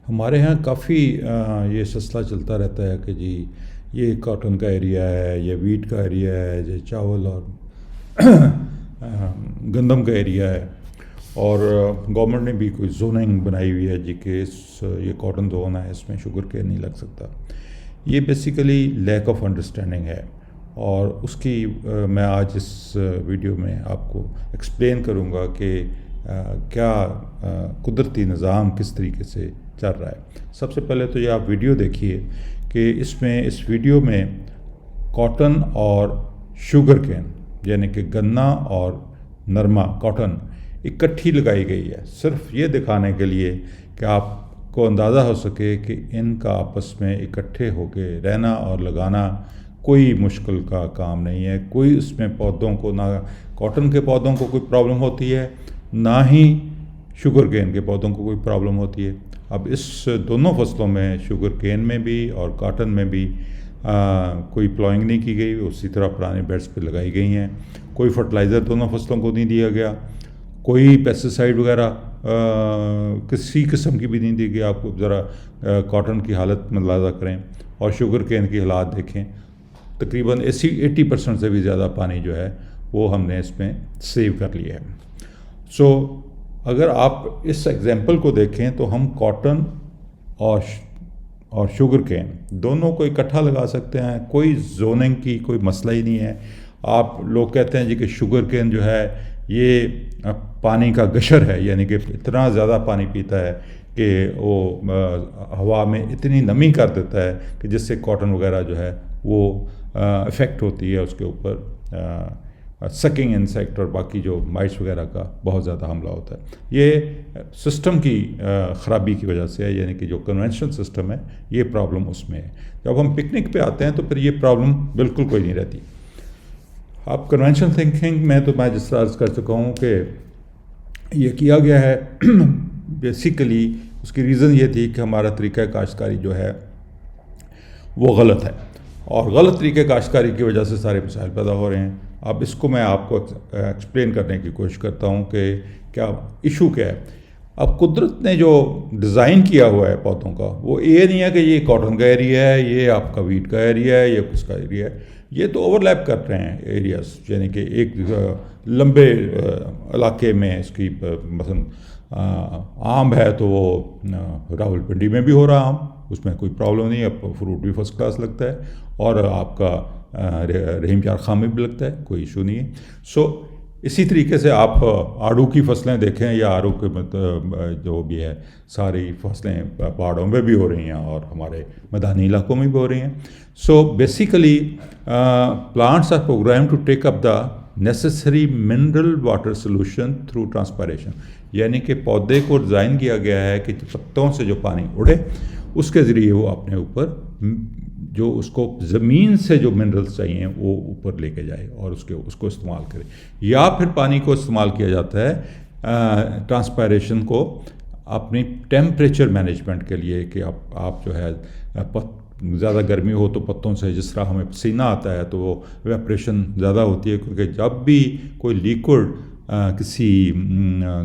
हमारे यहाँ काफ़ी ये सिलसिला चलता रहता है कि जी ये कॉटन का एरिया है, ये वीट का एरिया है, ये चावल और गंदम का एरिया है। और गवर्नमेंट ने भी कोई जोनिंग बनाई हुई है जी कि इस ये कॉटन जोन है, इसमें शुगर केन नहीं लग सकता। ये बेसिकली लैक ऑफ अंडरस्टैंडिंग है, और उसकी मैं आज इस वीडियो में आपको एक्सप्लेन करूँगा कि क्या कुदरती निज़ाम किस तरीके से चल रहा है। सबसे पहले तो ये आप वीडियो देखिए कि इस वीडियो में कॉटन और शुगर केन यानी कि गन्ना और नरमा कॉटन इकट्ठी लगाई गई है, सिर्फ ये दिखाने के लिए कि आपको अंदाज़ा हो सके कि इनका आपस में इकट्ठे होके रहना और लगाना कोई मुश्किल का काम नहीं है। कोई इसमें पौधों को, ना कॉटन के पौधों को कोई प्रॉब्लम होती है, ना ही शुगर केन के पौधों को कोई प्रॉब्लम होती है। अब इस दोनों फसलों में, शुगर केन में भी और कॉटन में भी कोई प्लॉइंग नहीं की गई, उसी तरह पुराने बेड्स पे लगाई गई हैं। कोई फर्टिलाइज़र दोनों फसलों को नहीं दिया गया, कोई पेस्टिसाइड वगैरह किसी किस्म की भी नहीं दी गई। आप ज़रा कॉटन की हालत में अंदाज़ा करें और शुगर केन की हालात देखें, तकरीबन 80% से भी ज़्यादा पानी जो है वो हमने इसमें सेव कर लिया है। सो अगर आप इस एग्जांपल को देखें तो हम कॉटन और शुगर केन दोनों को इकट्ठा लगा सकते हैं, कोई जोनिंग की कोई मसला ही नहीं है। आप लोग कहते हैं जी कि शुगर केन जो है ये पानी का गशर है, यानी कि इतना ज़्यादा पानी पीता है कि वो हवा में इतनी नमी कर देता है कि जिससे कॉटन वगैरह जो है वो इफ़ेक्ट होती है, उसके ऊपर सकिंग इंसेक्ट और बाकी जो माइट्स वगैरह का बहुत ज़्यादा हमला होता है। ये सिस्टम की ख़राबी की वजह से है, यानी कि जो कन्वेंशनल सिस्टम है ये प्रॉब्लम उसमें है। जब हम पिकनिक पे आते हैं तो फिर ये प्रॉब्लम बिल्कुल कोई नहीं रहती। अब कन्वेंशनल थिंकिंग में तो मैं जिस तरह अर्ज़ कर चुका हूँ कि ये किया गया है बेसिकली उसकी रीज़न ये थी कि हमारा तरीक़ा काश्तकारी जो है वो गलत है, और गलत तरीके काश्तकारी की वजह से सारे मसाइल पैदा हो रहे हैं। अब इसको मैं आपको एक्सप्लेन करने की कोशिश करता हूँ कि क्या इशू क्या है। अब कुदरत ने जो डिज़ाइन किया हुआ है पौधों का, वो ये नहीं है कि ये कॉटन का एरिया है, ये आपका वीट का एरिया है, ये किसका एरिया है। ये तो ओवरलैप कर रहे हैं एरियाज, यानी कि एक लंबे इलाके में इसकी मसलन आम है तो वो रावलपिंडी में भी हो रहा आम, उसमें कोई प्रॉब्लम नहीं है, फ्रूट भी फर्स्ट क्लास लगता है, और आपका रहीम यार खां में भी लगता है, कोई इशू नहीं है। सो इसी तरीके से आप आड़ू की फसलें देखें या आड़ू के जो भी है सारी फसलें पहाड़ों में भी हो रही हैं और हमारे मैदानी इलाकों में भी हो रही हैं। So basically plants are program to take up the necessary mineral water solution through transpiration, यानी कि पौधे को डिज़ाइन किया गया है कि पत्तों से जो पानी उड़े उसके ज़रिए वो अपने ऊपर जो उसको ज़मीन से जो मिनरल्स चाहिए वो ऊपर लेके जाए और उसको इस्तेमाल करे। या फिर पानी को इस्तेमाल किया जाता है ट्रांसपायरेशन को अपनी टेम्परेचर मैनेजमेंट के लिए कि आप जो है ज़्यादा गर्मी हो तो पत्तों से जिस तरह हमें पसीना आता है तो वो वेपरेशन ज़्यादा होती है, क्योंकि जब भी कोई लिक्विड किसी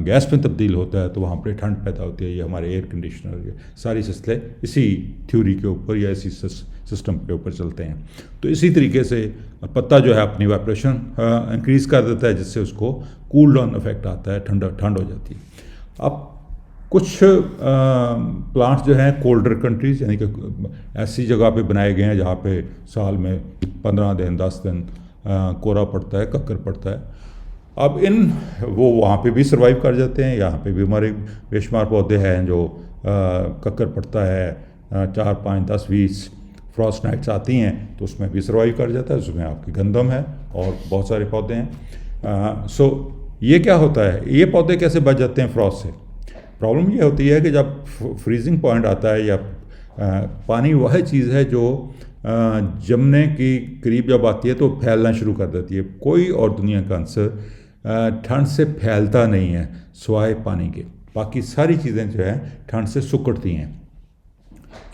गैस में तब्दील होता है तो वहाँ पर ठंड पैदा होती है। ये हमारे एयर कंडीशनर के सारी सिलसिले इसी थ्योरी के ऊपर या इसी सिस्टम के ऊपर चलते हैं। तो इसी तरीके से पत्ता जो है अपनी वाइब्रेशन इंक्रीज़ कर देता है, जिससे उसको कूल डाउन इफेक्ट आता है, ठंड हो जाती है। अब कुछ प्लांट्स जो हैं कोल्डर कंट्रीज़, यानी कि ऐसी जगह पे बनाए गए हैं जहाँ पे साल में 15 दिन 10 दिन कोहरा पड़ता है, कक्कर पड़ता है। अब वो वहाँ पे भी सर्वाइव कर जाते हैं। यहाँ पे भी हमारे बेशुमार पौधे हैं जो कक्कर पड़ता है, 4 5 10 20 फ्रॉस्ट नाइट्स आती हैं तो उसमें भी सर्वाइव कर जाता है। उसमें आपकी गंदम है और बहुत सारे पौधे हैं। सो ये क्या होता है, ये पौधे कैसे बच जाते हैं फ्रॉस्ट से? प्रॉब्लम ये होती है कि जब फ्रीजिंग पॉइंट आता है या पानी वह चीज़ है जो जमने की करीब जब आती है तो फैलना शुरू कर देती है। कोई और दुनिया का आंसर ठंड से फैलता नहीं है सिवाय पानी के, बाकी सारी चीज़ें जो है ठंड से सुकड़ती हैं।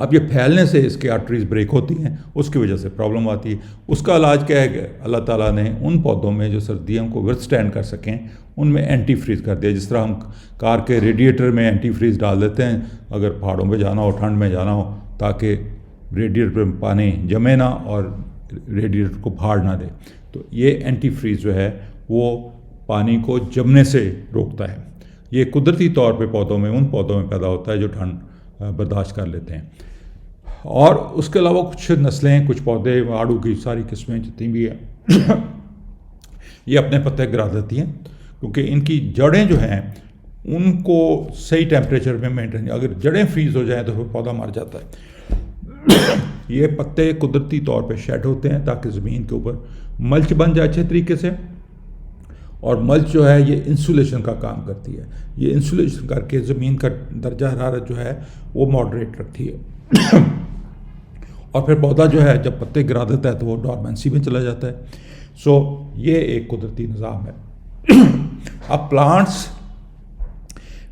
अब ये फैलने से इसके आर्टरीज ब्रेक होती हैं, उसकी वजह से प्रॉब्लम आती है। उसका इलाज क्या है कि अल्लाह ताला ने उन पौधों में जो सर्दियों को विथस्टैंड कर सकें उनमें एंटी फ्रीज कर दिया। जिस तरह हम कार के रेडिएटर में एंटी फ्रीज डाल देते हैं अगर पहाड़ों में जाना हो, ठंड में जाना हो, ताकि रेडिएटर में पानी जमे ना और रेडिएटर को फाड़ ना दे। तो ये एंटी फ्रीज जो है वो पानी को जमने से रोकता है। ये कुदरती तौर पे पौधों में, उन पौधों में पैदा होता है जो ठंड बर्दाश्त कर लेते हैं। और उसके अलावा कुछ नस्लें, कुछ पौधे, आड़ू की सारी किस्में जितनी भी हैं ये अपने पत्ते गिरा देती हैं, क्योंकि इनकी जड़ें जो हैं उनको सही टेम्परेचर में मेंटेन, अगर जड़ें फ्रीज हो जाएं तो फिर पौधा मर जाता है। ये पत्ते कुदरती तौर पे शेड होते हैं ताकि ज़मीन के ऊपर मल्च बन जाए अच्छे तरीके से। और मल्च जो है ये इंसुलेशन का काम करती है। ये इंसुलेशन करके ज़मीन का दर्जा हरारत जो है वो मॉडरेट रखती है। और फिर पौधा जो है जब पत्ते गिरा देता है तो वो डॉर्मेंसी में चला जाता है। सो ये एक कुदरती निज़ाम है। अब प्लांट्स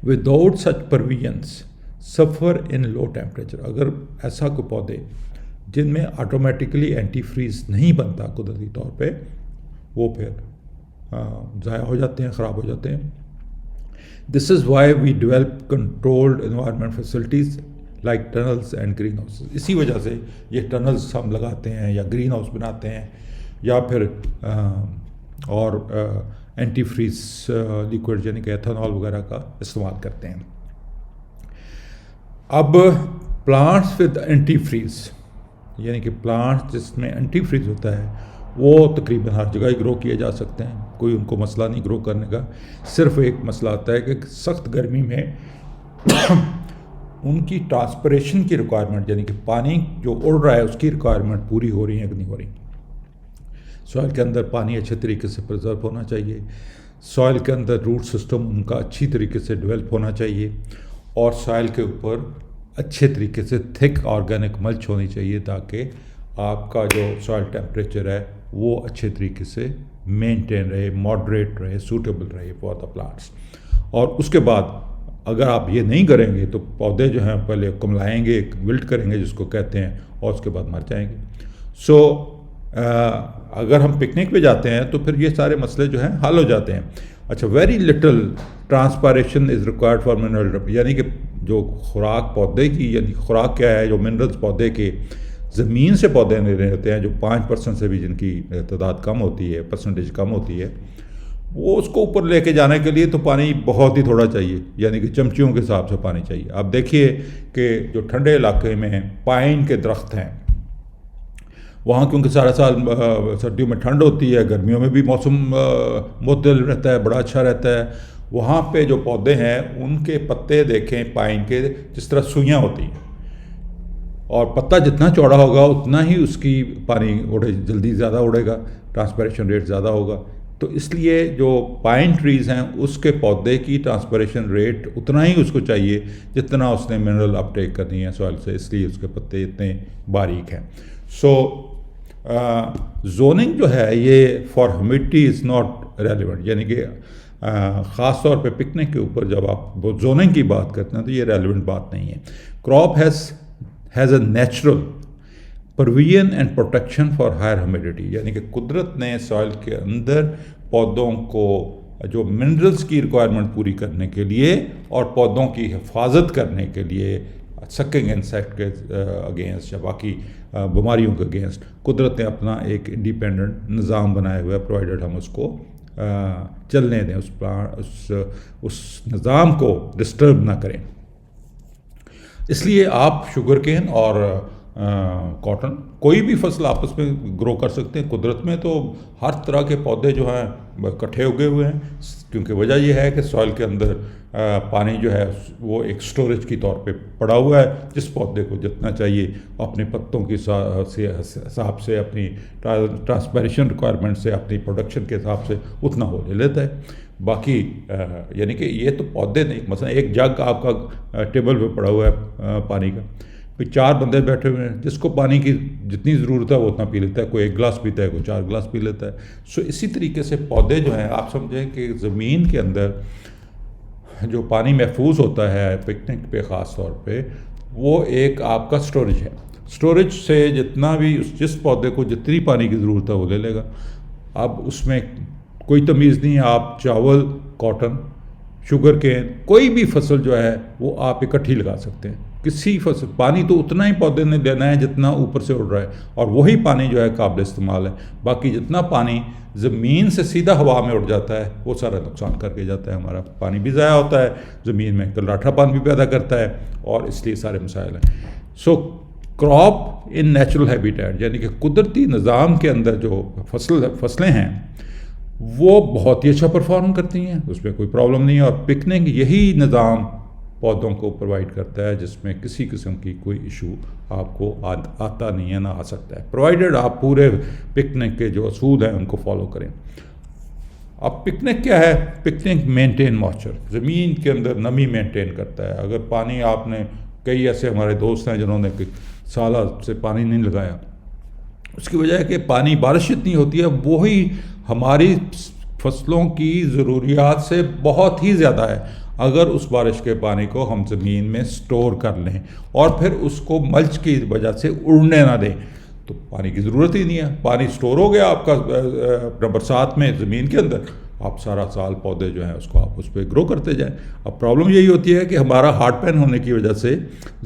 विदाउट सच प्रोविजंस सफ़र इन लो टेम्परेचर। अगर ऐसा कोई पौधे जिनमें ऑटोमेटिकली एंटी फ्रीज नहीं बनता कुदरती तौर पे, वो फिर ज़ाया हो जाते हैं, ख़राब हो जाते हैं। This is why we develop controlled environment facilities like tunnels and greenhouse. इसी वजह से ये टनल्स हम लगाते हैं या ग्रीन हाउस बनाते हैं या फिर एंटी फ्रीज लिक्विड यानी कि एथेनॉल वगैरह का इस्तेमाल करते हैं। अब प्लांट्स विद एंटी फ्रीज यानी कि प्लांट्स जिसमें एंटी फ्रीज होता है वो तकरीबन हर जगह ही ग्रो किए जा सकते हैं, कोई उनको मसला नहीं ग्रो करने का। सिर्फ एक मसला आता है कि सख्त गर्मी में उनकी ट्रांसपरेशन की रिक्वायरमेंट यानी कि पानी जो उड़ रहा है उसकी रिक्वायरमेंट पूरी हो रही है कि नहीं हो रही। सॉइल के अंदर पानी अच्छे तरीके से प्रिजर्व होना चाहिए, सॉइल के अंदर रूट सिस्टम उनका अच्छी तरीके से डेवलप होना चाहिए और सॉइल के ऊपर अच्छे तरीके से थिक ऑर्गेनिक मल्च होनी चाहिए ताकि आपका जो सॉइल टेम्परेचर है वो अच्छे तरीके से मेंटेन रहे, मॉडरेट रहे, सूटेबल रहे फॉर द प्लांट्स। और उसके बाद अगर आप ये नहीं करेंगे तो पौधे जो हैं पहले कुमलाएंगे, विल्ट करेंगे जिसको कहते हैं, और उसके बाद मर जाएंगे। सो अगर हम पिकनिक पे जाते हैं तो फिर ये सारे मसले जो हैं हल हो जाते हैं। अच्छा, very little transpiration is required for mineral, यानी कि जो खुराक पौधे की, यानी खुराक क्या है, जो मिनरल्स पौधे के ज़मीन से पौधे ले रहे होते हैं, जो 5% से भी जिनकी तादाद कम होती है, परसेंटेज कम होती है, वो उसको ऊपर लेके जाने के लिए तो पानी बहुत ही थोड़ा चाहिए, यानी कि चमचियों के हिसाब से पानी चाहिए। आप देखिए कि जो ठंडे इलाके में पाइन के दरख्त हैं वहाँ क्योंकि सारा साल सर्दियों में ठंड होती है, गर्मियों में भी मौसम मुतदल रहता है, बड़ा अच्छा रहता है, वहाँ पे जो पौधे हैं उनके पत्ते देखें पाइन के जिस तरह सुइयाँ होती हैं, और पत्ता जितना चौड़ा होगा उतना ही उसकी पानी उड़े जल्दी ज़्यादा उड़ेगा, ट्रांसपरेशन रेट ज़्यादा होगा। तो इसलिए जो पाइन ट्रीज़ हैं उसके पौधे की ट्रांसपरेशन रेट उतना ही उसको चाहिए जितना उसने मिनरल अपटेक करनी है सॉइल से, इसलिए उसके पत्ते इतने बारीक हैं। सो जोनिंग जो है ये for humidity is not relevant, यानी कि ख़ास तौर पे पिकनिक के ऊपर जब आप जोनिंग की बात करते हैं तो ये रेलिवेंट बात नहीं है। Crop has a natural provision and protection for higher humidity, यानी कि कुदरत ने सॉइल के अंदर पौधों को जो मिनरल्स की रिक्वायरमेंट पूरी करने के लिए और पौधों की हिफाजत करने के लिए, सकिंग इंसेक्ट के अगेंस्ट या बाकी बीमारियों के अगेंस्ट, कुदरत ने अपना एक इंडिपेंडेंट निज़ाम बनाया हुआ है, प्रोवाइडेड हम उसको चलने दें, उस निज़ाम को डिस्टर्ब ना करें। इसलिए आप शुगर केन और कॉटन कोई भी फसल आपस में ग्रो कर सकते हैं। कुदरत में तो हर तरह के पौधे जो हैं इकट्ठे उगे हुए हैं, क्योंकि वजह यह है कि सॉइल के अंदर पानी जो है वो एक स्टोरेज की तौर पे पड़ा हुआ है, जिस पौधे को जितना चाहिए अपने पत्तों के हिसाब से, अपनी ट्रांसपरेशन रिक्वायरमेंट से, अपनी प्रोडक्शन के हिसाब से उतना वो ले लेता है। बाकी यानी कि ये तो पौधे नहीं, मसलन एक जग आपका टेबल पे पड़ा हुआ है पानी का, फिर 4 बंदे बैठे हुए हैं, जिसको पानी की जितनी ज़रूरत है वो उतना पी लेता है, कोई 1 गिलास पीता है, कोई 4 गिलास पी लेता है। सो इसी तरीके से पौधे जो हैं, आप समझें कि ज़मीन के अंदर जो पानी महफूज होता है पिकनिक पे ख़ास तौर पे, वो एक आपका स्टोरेज है। स्टोरेज से जितना भी जिस पौधे को जितनी पानी की ज़रूरत है वो ले लेगा। अब उसमें कोई तमीज़ नहीं है, आप चावल, कॉटन, शुगर केन, कोई भी फसल जो है वो आप इकट्ठी लगा सकते हैं। किसी फसल, पानी तो उतना ही पौधे ने देना है जितना ऊपर से उड़ रहा है, और वही पानी जो है काबिल इस्तेमाल है। बाकी जितना पानी ज़मीन से सीधा हवा में उड़ जाता है वो सारा नुकसान करके जाता है। हमारा पानी भी ज़ाया होता है, ज़मीन में कलराठापन भी पैदा करता है, और इसलिए सारे मसाइल हैं। So crop in natural habitat, यानी कि कुदरती निज़ाम के अंदर जो फसलें हैं वो बहुत ही अच्छा परफॉर्म करती हैं, उसमें कोई प्रॉब्लम नहीं है। और पिकनिक यही निज़ाम पौधों को प्रोवाइड करता है जिसमें किसी किस्म की कोई इशू आपको आता नहीं है, ना आ सकता है, प्रोवाइडेड आप पूरे पिकनिक के जो असूल हैं उनको फॉलो करें। अब पिकनिक क्या है? पिकनिक मेंटेन मॉइस्चर, ज़मीन के अंदर नमी मेंटेन करता है। अगर पानी आपने, कई ऐसे हमारे दोस्त हैं जिन्होंने साल से पानी नहीं लगाया, उसकी वजह है कि पानी, बारिश इतनी होती है, वही हमारी फसलों की ज़रूरियात से बहुत ही ज़्यादा है। अगर उस बारिश के पानी को हम ज़मीन में स्टोर कर लें और फिर उसको मल्च की वजह से उड़ने ना दें, तो पानी की ज़रूरत ही नहीं है। पानी स्टोर हो गया आपका बरसात में ज़मीन के अंदर, आप सारा साल पौधे जो हैं उसको आप उस पर ग्रो करते जाएं। अब प्रॉब्लम यही होती है कि हमारा हार्ड पैन होने की वजह से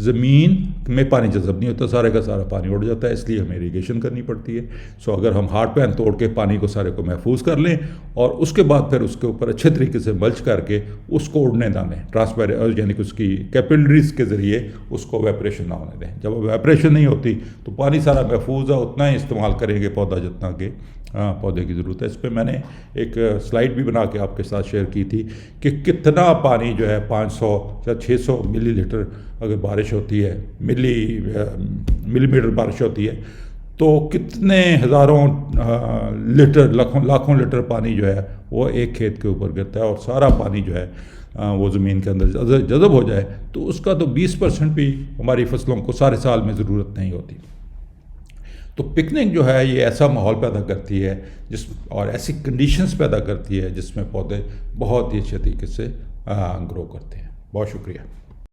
ज़मीन में पानी जज़ब नहीं होता, सारे का सारा पानी उड़ जाता है, इसलिए हमें इरीगेशन करनी पड़ती है। सो अगर हम हार्ड पैन तोड़ के पानी को सारे को महफूज कर लें और उसके बाद फिर उसके ऊपर अच्छे तरीके से मल्च करके उसको उड़ने ना दें, ट्रांसपेरेंट यानी कि उसकी कैपिलरीज के ज़रिए उसको वेपरेशन ना होने दें। जब वेपरेशन नहीं होती तो पानी सारा महफूज है, उतना ही इस्तेमाल करेंगे पौधा जितना कि पौधे की ज़रूरत है। इस पर मैंने एक स्लाइड भी बना के आपके साथ शेयर की थी कि कितना पानी जो है 500 या 600 मिलीलीटर अगर बारिश होती है, मिलीमीटर बारिश होती है, तो कितने हज़ारों लीटर, लाखों लीटर पानी जो है वो एक खेत के ऊपर गिरता है। और सारा पानी जो है वो ज़मीन के अंदर जज़ब हो जाए तो उसका तो 20% भी हमारी फसलों को सारे साल में ज़रूरत नहीं होती। तो पिकनिक जो है ये ऐसा माहौल पैदा करती है और ऐसी कंडीशंस पैदा करती है जिसमें पौधे बहुत ही अच्छे तरीके से ग्रो करते हैं। बहुत शुक्रिया।